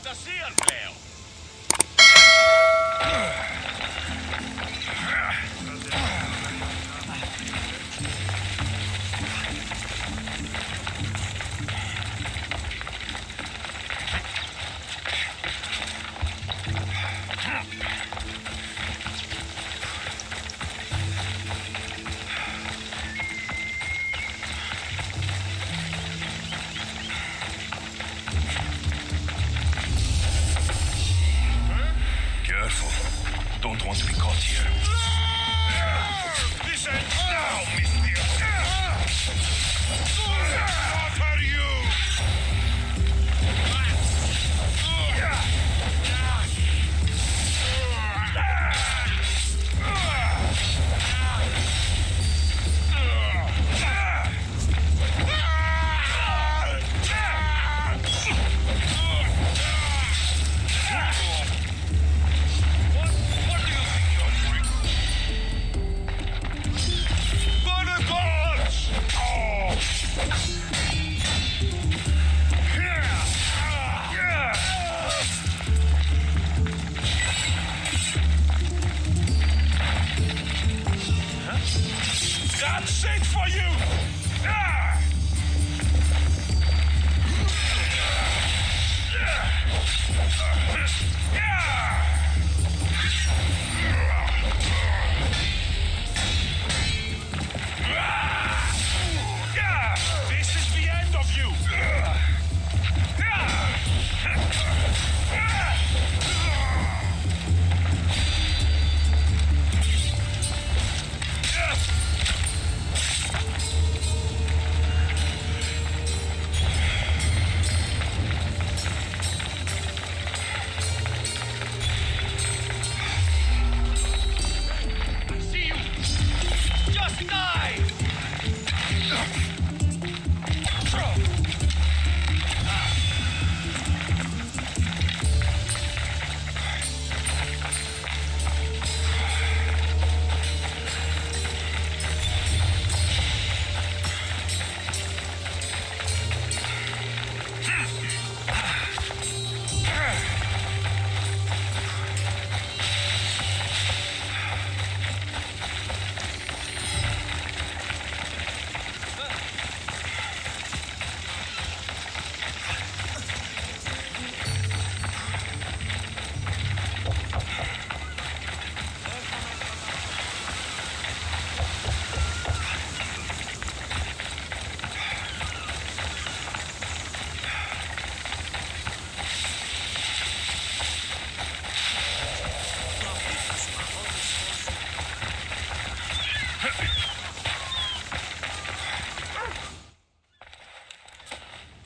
φαντασίας, λέω. Don't want to be caught here. This ain't now, mister. I'll hurt you. That's it for you! This is the end of you!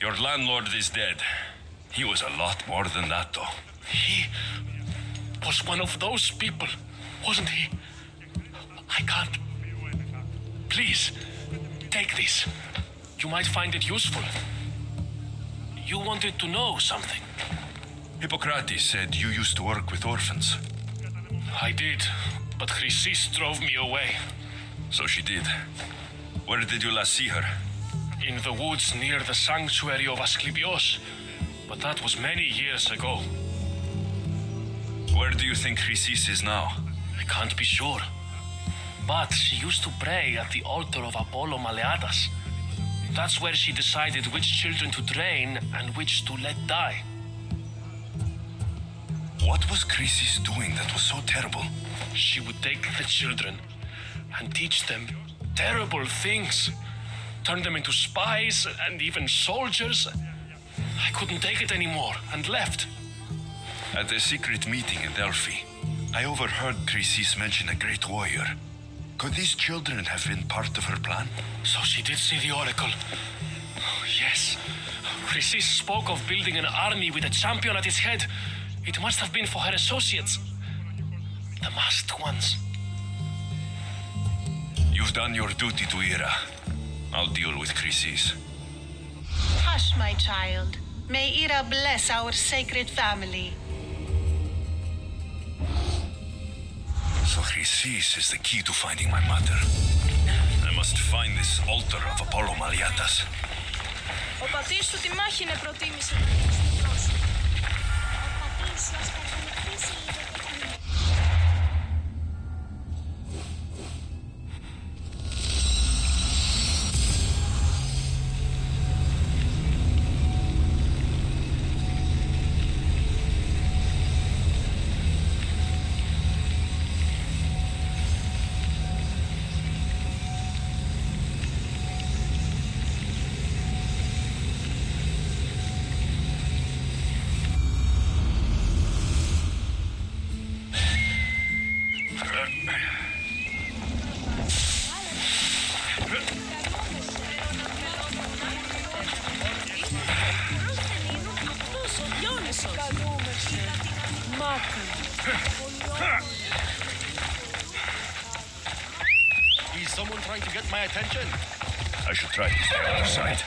Your landlord is dead. He was a lot more than that, though. He was one of those people, wasn't he? I can't. Please, take this. You might find it useful. You wanted to know something. Hippocrates said you used to work with orphans. I did, but Chrysis drove me away. So she did. Where did you last see her? In the woods near the sanctuary of Asklepios, but that was many years ago. Where do you think Chrysis is now? I can't be sure. But she used to pray at the altar of Apollo Maleatas. That's where she decided which children to train and which to let die. What was Chrysis doing that was so terrible? She would take the children and teach them terrible things. Turn them into spies and even soldiers. I couldn't take it anymore and left. At a secret meeting in Delphi, I overheard Chrysis mention a great warrior. Could these children have been part of her plan? So she did see the oracle. Yes. Chrysis spoke of building an army with a champion at its head. It must have been for her associates. The masked ones. You've done your duty to Ira. I'll deal with Chrysis. Hush, my child. May Ira bless our sacred family. So Chrysis is the key to finding my mother. I must find this altar of Apollo Maleatas. Ο πατήρ σου τη μάχη είναι προτίμησε να είναι στο πρόσωπο. σας παρακολουθήσει η δεκαετία. Is someone trying to get my attention? I should try to stay on the side.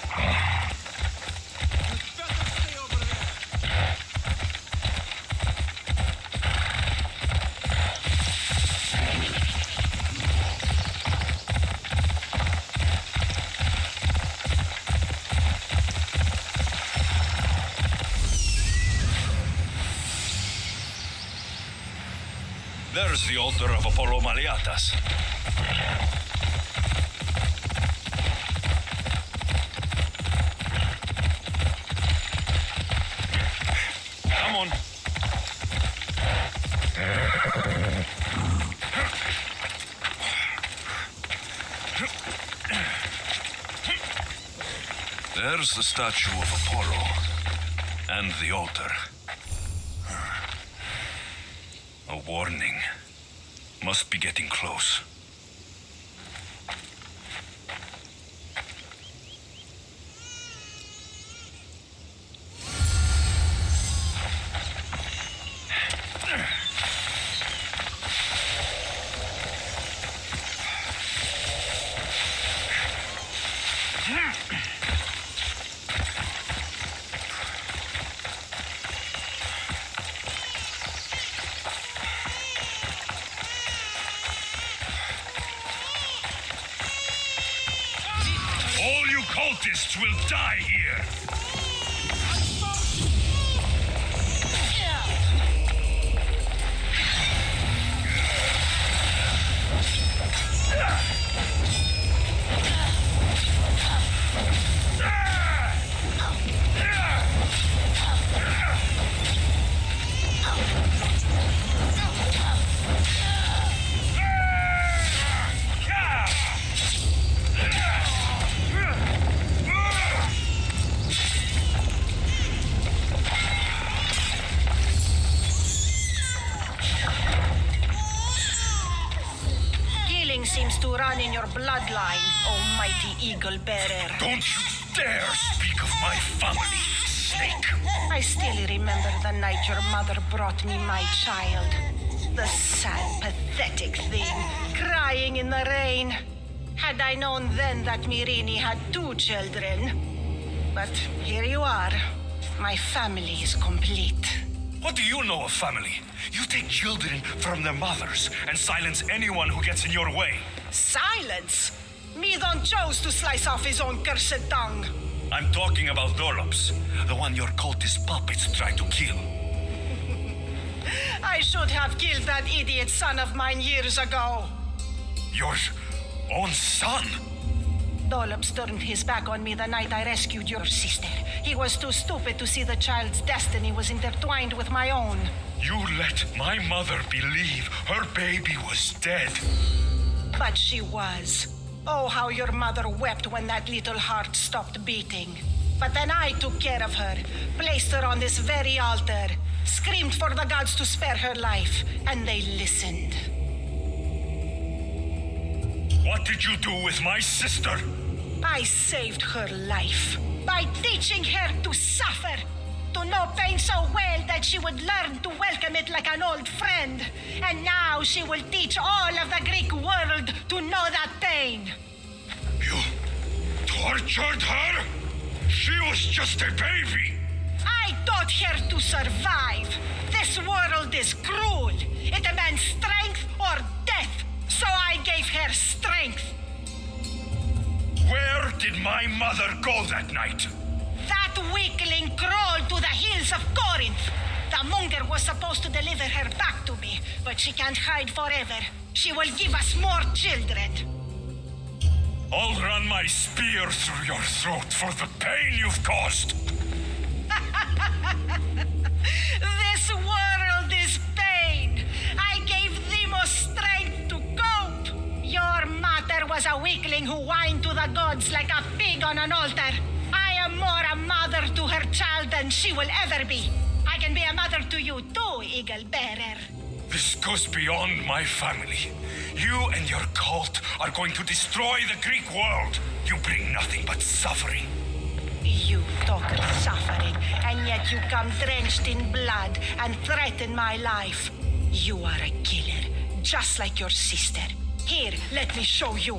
There's the altar of Apollo Maliatas. Come on. There's the statue of Apollo and the altar. A warning. Must be getting close. All you cultists will die here. Seems to run in your bloodline, almighty eagle bearer. Don't you dare speak of my family, snake. I still remember the night your mother brought me my child. The sad, pathetic thing, crying in the rain. Had I known then that Mirini had 2 children. But here you are. My family is complete. What do you know of family? You take children from their mothers and silence anyone who gets in your way. Silence? Midon chose to slice off his own cursed tongue. I'm talking about Dolops, the one your cultist puppets tried to kill. I should have killed that idiot son of mine years ago. Your own son? Dollops turned his back on me the night I rescued your sister. He was too stupid to see the child's destiny was intertwined with my own. You let my mother believe her baby was dead. But she was. Oh, how your mother wept when that little heart stopped beating. But then I took care of her, placed her on this very altar, screamed for the gods to spare her life, and they listened. What did you do with my sister? I saved her life by teaching her to suffer, to know pain so well that she would learn to welcome it like an old friend. And now she will teach all of the Greek world to know that pain. You tortured her? She was just a baby. I taught her to survive. This world is cruel. It demands strength or death. So I gave her strength. Where did my mother go that night? That weakling crawled to the hills of Corinth. The monger was supposed to deliver her back to me, but she can't hide forever. She will give us more children. I'll run my spear through your throat for the pain you've caused. This world is pain. I gave Demos strength to cope. Your mother was a weakling who whined to the gods like a pig on an altar. I am more a mother to her child than she will ever be. I can be a mother to you too, Eagle Bearer. This goes beyond my family. You and your cult are going to destroy the Greek world. You bring nothing but suffering. You talk of suffering, and yet you come drenched in blood and threaten my life. You are a killer, just like your sister. Here, let me show you.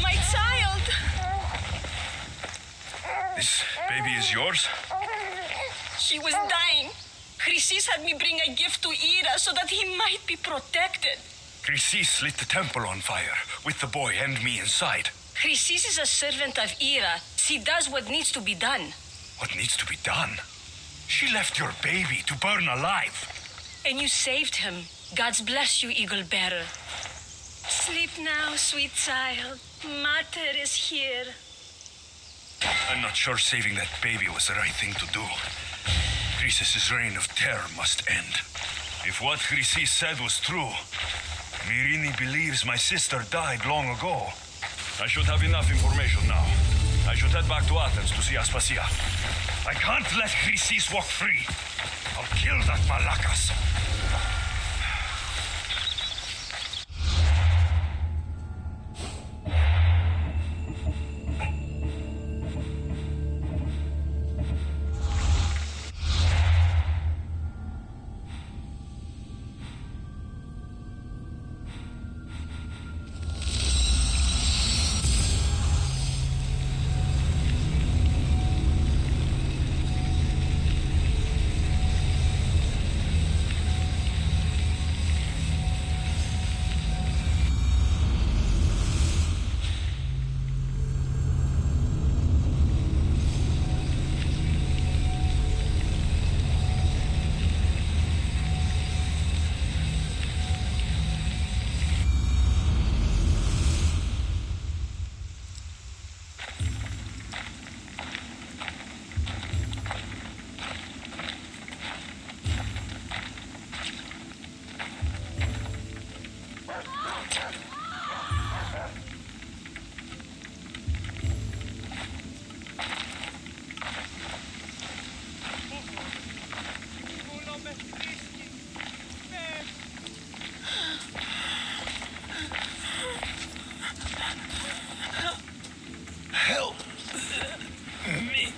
My child! This baby is yours? She was dying. Chrysis had me bring a gift to Ira so that he might be protected. Chrysis lit the temple on fire, with the boy and me inside. Chrysis is a servant of Ira. She does what needs to be done. What needs to be done? She left your baby to burn alive. And you saved him. God's bless you, Eagle Bearer. Sleep now, sweet child. Mater is here. I'm not sure saving that baby was the right thing to do. Chrysis' reign of terror must end. If what Chrysis said was true, Mirini believes my sister died long ago. I should have enough information now. I should head back to Athens to see Aspasia. I can't let Chrysis walk free. I'll kill that Malakas. Help me.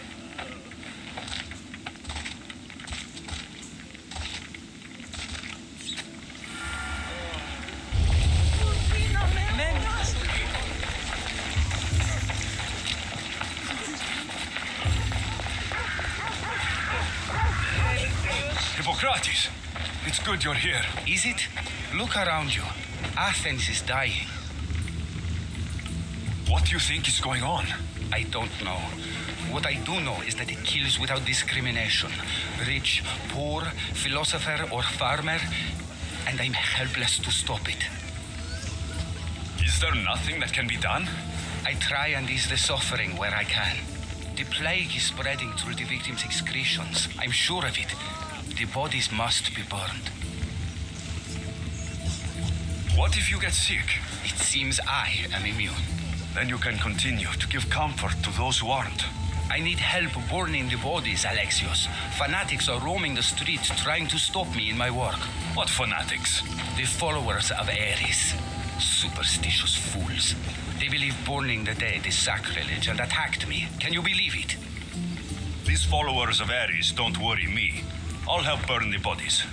Hippocrates, it's good you're here. Is it? Look around you. Athens is dying. What do you think is going on? I don't know. What I do know is that it kills without discrimination. Rich, poor, philosopher or farmer, and I'm helpless to stop it. Is there nothing that can be done? I try and ease the suffering where I can. The plague is spreading through the victims' excretions. I'm sure of it. The bodies must be burned. What if you get sick? It seems I am immune. Then you can continue to give comfort to those who aren't. I need help burning the bodies, Alexios. Fanatics are roaming the streets trying to stop me in my work. What fanatics? The followers of Ares. Superstitious fools. They believe burning the dead is sacrilege and attacked me. Can you believe it? These followers of Ares don't worry me. I'll help burn the bodies.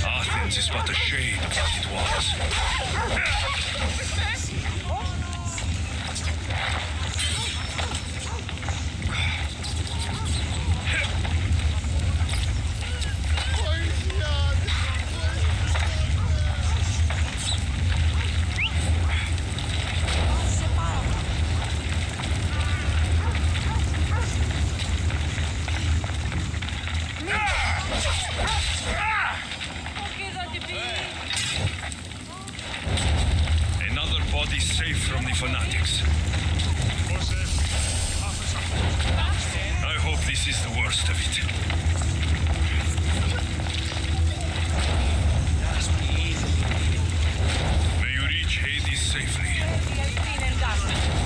Athens is but a shade of what it was. fanatics. I hope this is the worst of it. May you reach Hades safely.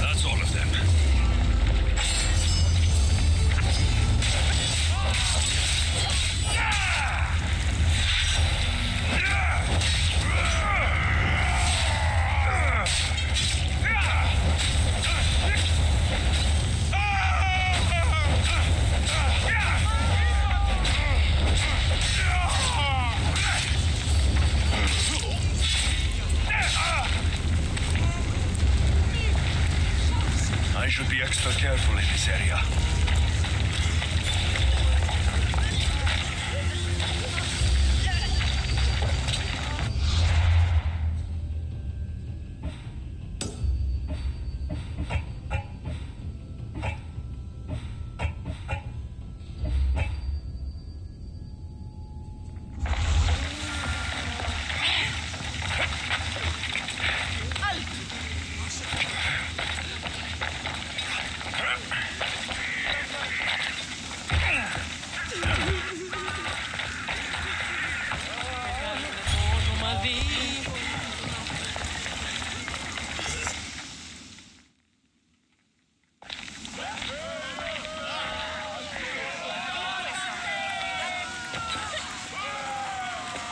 That's all of them. I should be extra careful in this area.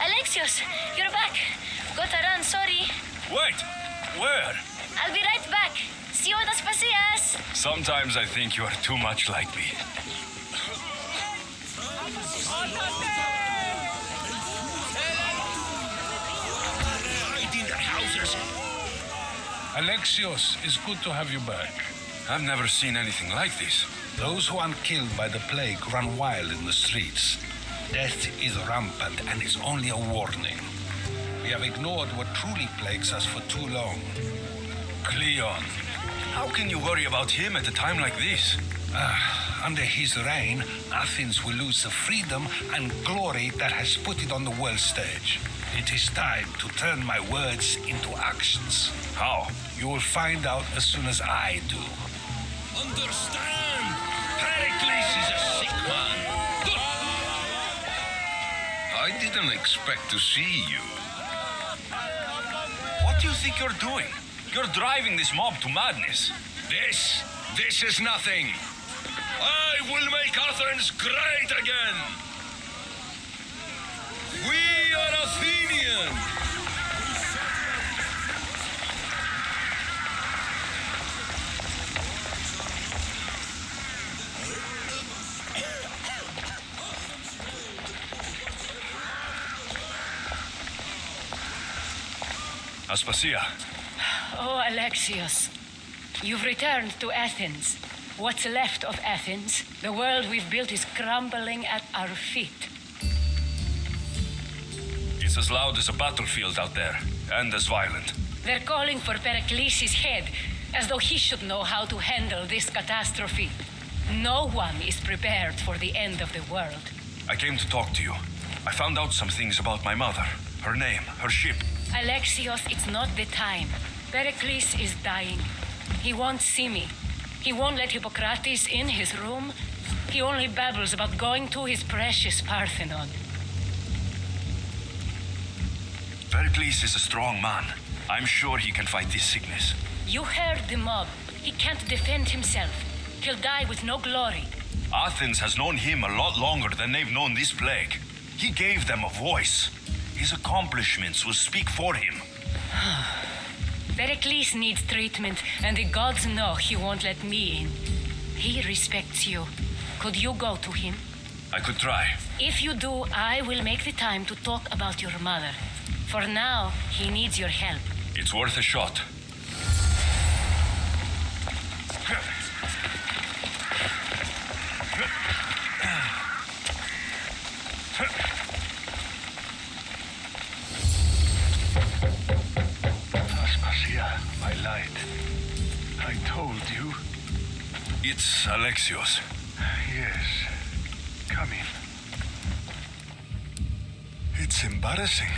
Alexios, you're back. Gotta run, sorry. Wait! Where? I'll be right back. See you das pasillas. Sometimes I think you are too much like me. Alexios, it's good to have you back. I've never seen anything like this. Those who aren't killed by the plague run wild in the streets. Death is rampant and is only a warning. We have ignored what truly plagues us for too long. Cleon. How can you worry about him at a time like this? Under his reign, Athens will lose the freedom and glory that has put it on the world stage. It is time to turn my words into actions. How? You will find out as soon as I do. Understand! Pericles is a sick man. I didn't expect to see you. What do you think you're doing? You're driving this mob to madness. This is nothing. I will make Athens great again. We are Athenians. Aspasia, Oh, Alexios. You've returned to Athens. What's left of Athens, the world we've built, is crumbling at our feet. it's as loud as a battlefield out there, and as violent. They're calling for Pericles' head, as though he should know how to handle this catastrophe. No one is prepared for the end of the world. I came to talk to you. I found out some things about my mother, her name, her ship. Alexios, it's not the time. Pericles is dying. He won't see me. He won't let Hippocrates in his room. He only babbles about going to his precious Parthenon. Pericles is a strong man. I'm sure he can fight this sickness. You heard the mob. He can't defend himself. He'll die with no glory. Athens has known him a lot longer than they've known this plague. He gave them a voice. His accomplishments will speak for him. Pericles needs treatment, and the gods know he won't let me in. He respects you. Could you go to him? I could try. If you do, I will make the time to talk about your mother. For now, he needs your help. It's worth a shot. Aspasia, my light. I told you. It's Alexios. Yes. Come in. It's embarrassing.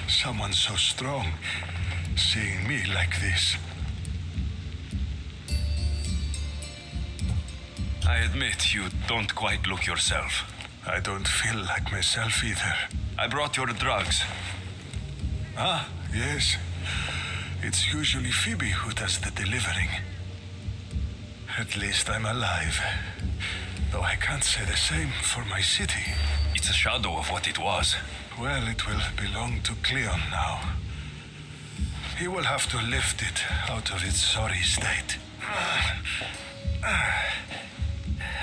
Someone so strong seeing me like this. I admit you don't quite look yourself. I don't feel like myself either. I brought your drugs. Ah, yes. It's usually Phoebe who does the delivering. At least I'm alive. Though I can't say the same for my city. It's a shadow of what it was. Well, it will belong to Cleon now. He will have to lift it out of its sorry state.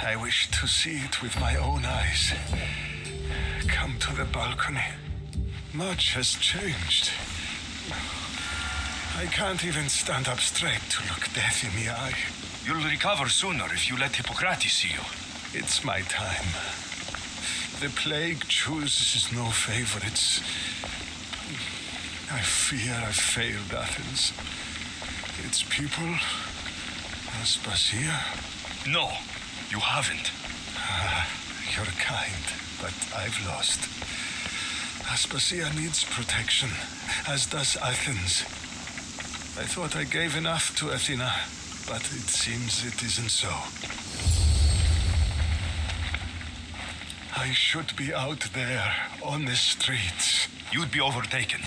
I wish to see it with my own eyes. Come to the balcony. Much has changed. I can't even stand up straight to look death in the eye. You'll recover sooner if you let Hippocrates see you. It's my time. The plague chooses no favorites. I fear I've failed Athens. Its people, Aspasia. No, you haven't. You're kind, but I've lost. Aspasia needs protection, as does Athens. I thought I gave enough to Athena, but it seems it isn't so. I should be out there, on the streets. You'd be overtaken.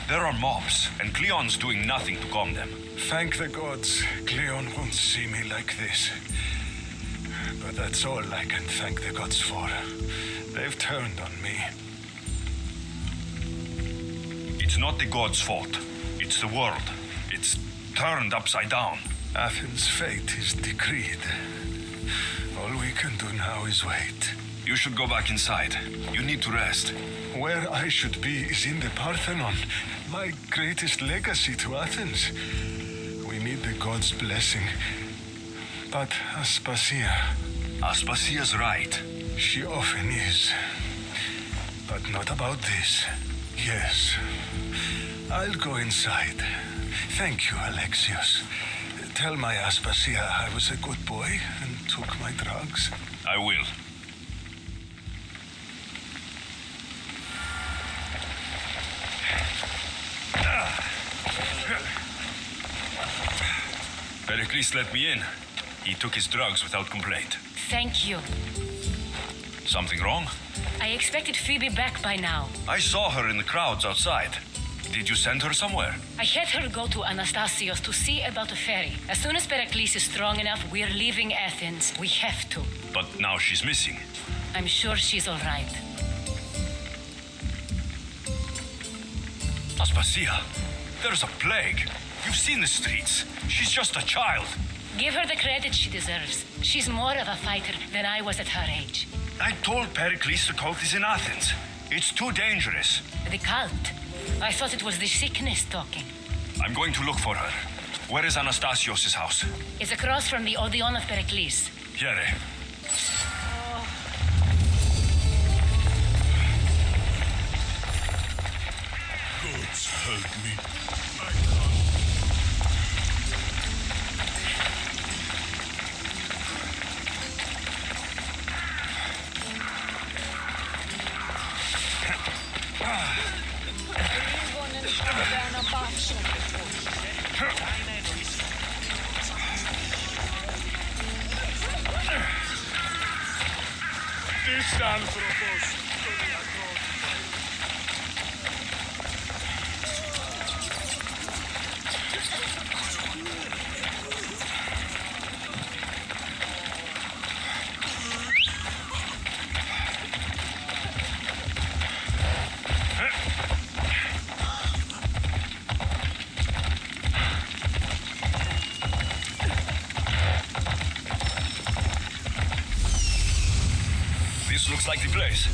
There are mobs, and Cleon's doing nothing to calm them. Thank the gods, Cleon won't see me like this. But that's all I can thank the gods for. They've turned on me. It's not the gods' fault. It's the world. It's turned upside down. Athens' fate is decreed. All we can do now is wait. You should go back inside. You need to rest. Where I should be is in the Parthenon, my greatest legacy to Athens. We need the gods' blessing. But Aspasia, Aspasia's right. she often is. But not about this. Yes. I'll go inside. Thank you, Alexios. Tell my Aspasia I was a good boy and took my drugs. I will. Pericles let me in. He took his drugs without complaint. Thank you. Something wrong? I expected Phoebe back by now. I saw her in the crowds outside. Did you send her somewhere? I had her go to Anastasios to see about a ferry. As soon as Pericles is strong enough, we're leaving Athens. We have to. But now she's missing. I'm sure she's all right. Aspasia, there's a plague. You've seen the streets. She's just a child. Give her the credit she deserves. She's more of a fighter than I was at her age. I told Pericles the cult is in Athens. It's too dangerous. The cult? I thought it was the sickness talking. I'm going to look for her. Where is Anastasios' house? It's across from the Odeon of Pericles. Here. Gods help me. This άνθρωπος. This looks like the place.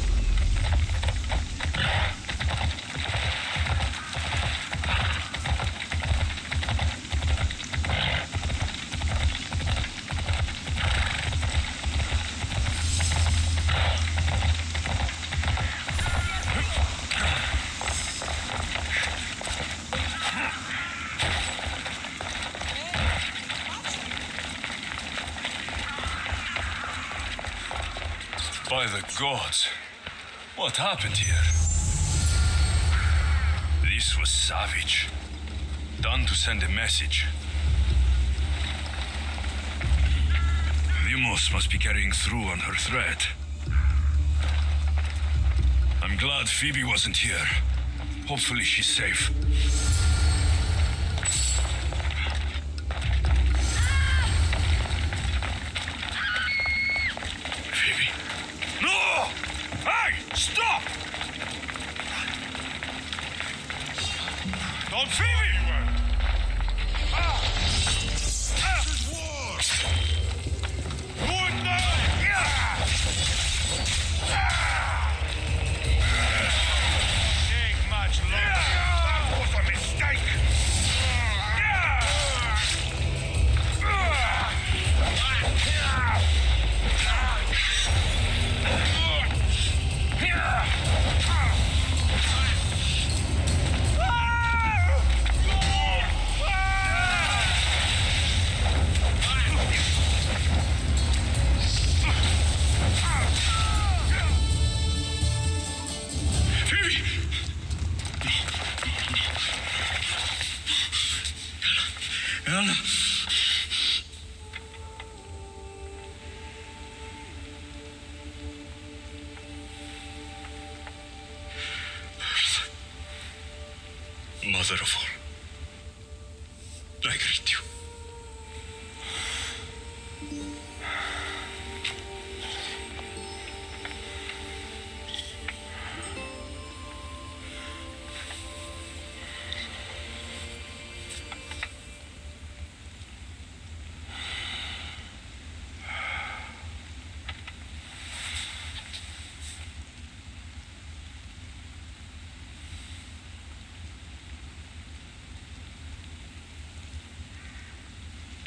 By the gods, what happened here? This was savage. Done to send a message. The Deimos must be carrying through on her threat. I'm glad Phoebe wasn't here. Hopefully she's safe. Phoebe. No! Hey! Stop! Don't Phoebe! Mother of all, I greet you.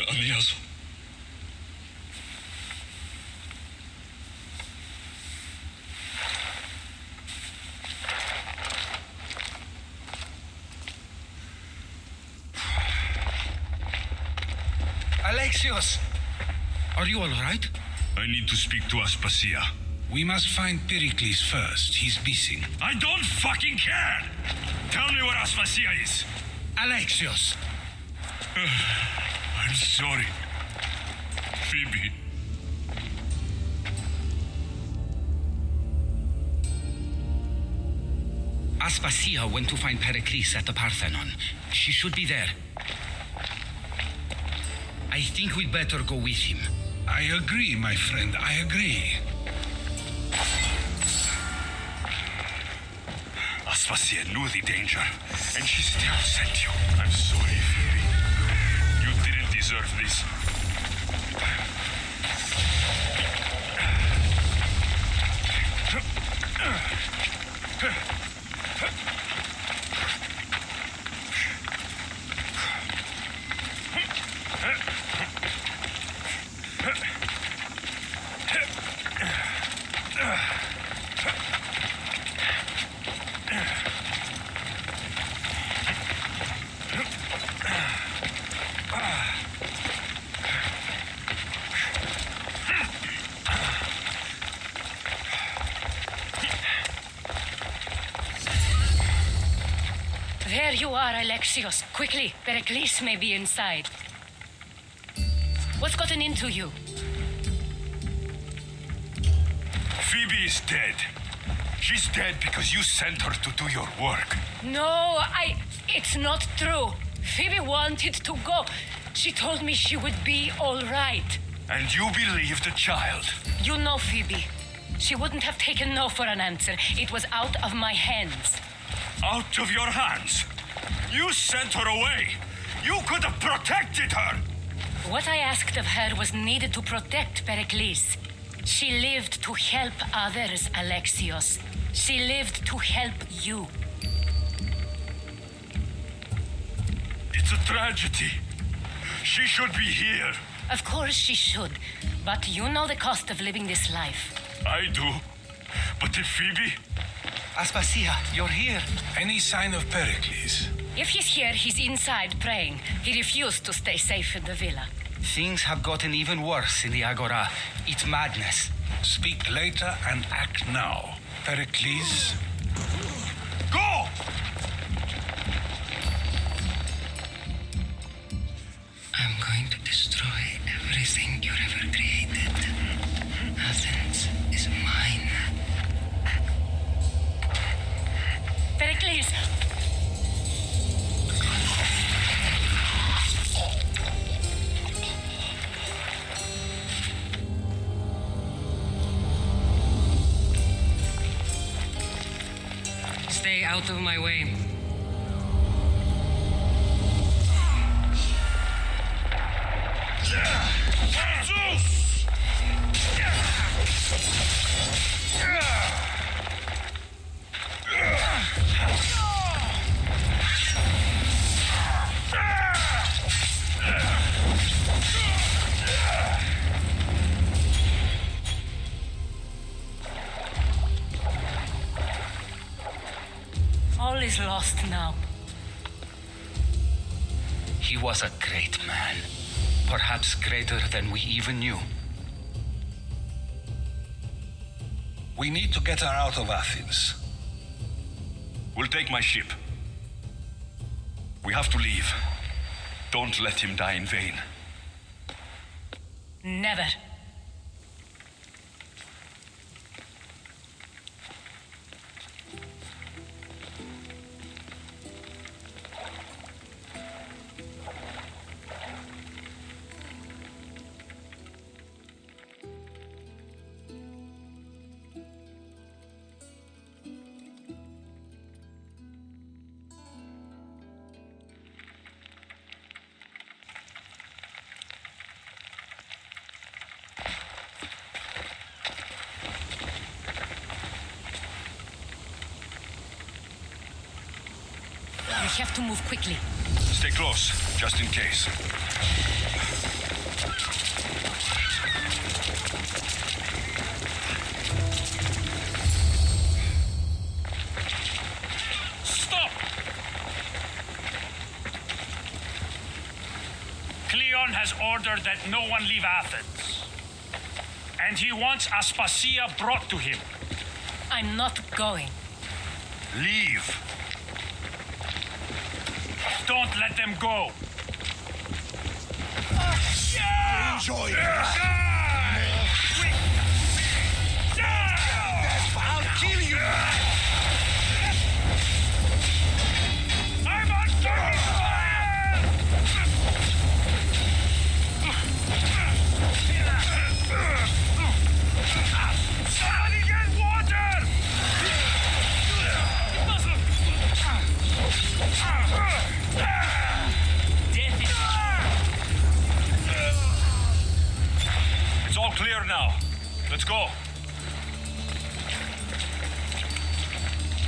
Amiazo. Alexios! Are you all right? I need to speak to Aspasia. We must find Pericles first. He's missing. I don't fucking care! Tell me where Aspasia is. Alexios! I'm sorry. Phoebe. Aspasia went to find Pericles at the Parthenon. She should be there. I think we'd better go with him. I agree, my friend. I agree. Aspasia knew the danger, and she still sent you. I'm sorry, Phoebe. You didn't deserve this. There you are, Alexios. Quickly, Pericles may be inside. What's gotten into you? Phoebe is dead. She's dead because you sent her to do your work. No, it's not true. Phoebe wanted to go. She told me she would be all right. And you believed the child. You know Phoebe. She wouldn't have taken no for an answer. It was out of my hands. Out of your hands. You sent her away. You could have protected her. What I asked of her was needed to protect Pericles. She lived to help others, Alexios. She lived to help you. It's a tragedy. She should be here. Of course she should. But you know the cost of living this life. I do. But if Phoebe... Aspasia, you're here. Any sign of Pericles? If he's here, he's inside praying. He refused to stay safe in the villa. Things have gotten even worse in the Agora. It's madness. Speak later and act now. Pericles? Go! I'm going to destroy everything you've ever created. Stay out of my way. All is lost now. He was a great man. Perhaps greater than we even knew. We need to get her out of Athens. We'll take my ship. We have to leave. Don't let him die in vain. Never. We have to move quickly. Stay close, just in case. Stop! Cleon has ordered that no one leave Athens. And he wants Aspasia brought to him. I'm not going. Leave! Don't let them go. Enjoy it. I'll kill you. I'm on fucking fire! Somebody get water! It's all clear now. Let's go.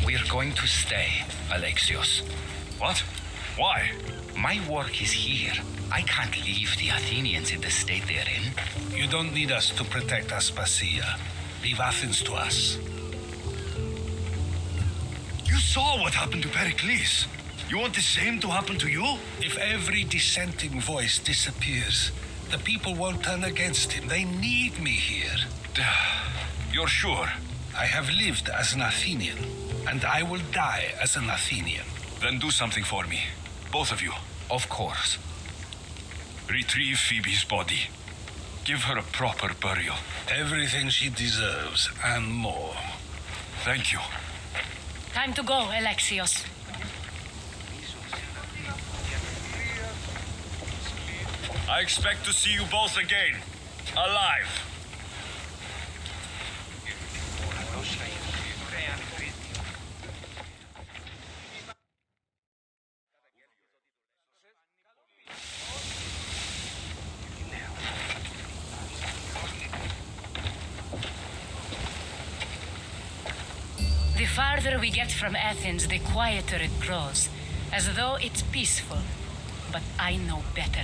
We're going to stay, Alexios. What? Why? My work is here. I can't leave the Athenians in the state they're in. You don't need us to protect Aspasia. Leave Athens to us. You saw what happened to Pericles. You want the same to happen to you? If every dissenting voice disappears, the people won't turn against him. They need me here. You're sure? I have lived as an Athenian, and I will die as an Athenian. Then do something for me. Both of you. Of course. Retrieve Phoebe's body. Give her a proper burial. Everything she deserves, and more. Thank you. Time to go, Alexios. I expect to see you both again. Alive. The farther we get from Athens, the quieter it grows, as though it's peaceful. But I know better.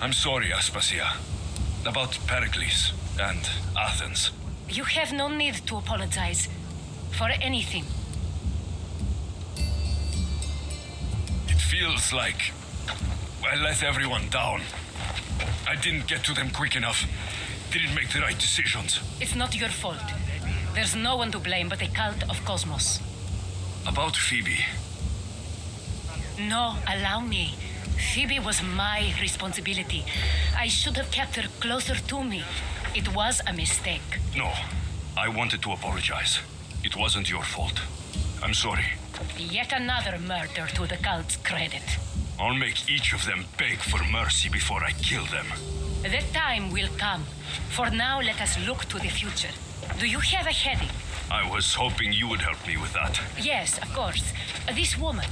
I'm sorry, Aspasia. About Pericles and Athens. You have no need to apologize for anything. It feels like I let everyone down. I didn't get to them quick enough. Didn't make the right decisions. It's not your fault. There's no one to blame but a cult of Cosmos. About Phoebe. No, allow me. Phoebe was my responsibility. I should have kept her closer to me. It was a mistake. No, I wanted to apologize. It wasn't your fault. I'm sorry. Yet another murder to the cult's credit. I'll make each of them beg for mercy before I kill them. That time will come. For now, let us look to the future. Do you have a heading? I was hoping you would help me with that. Yes, of course. This woman,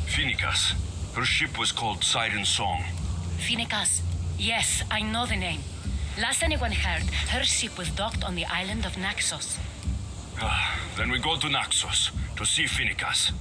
Phoenicas. Her ship was called Siren Song. Phoenicas. Yes, I know the name. Last anyone heard, her ship was docked on the island of Naxos. Then we go to Naxos to see Phoenicas.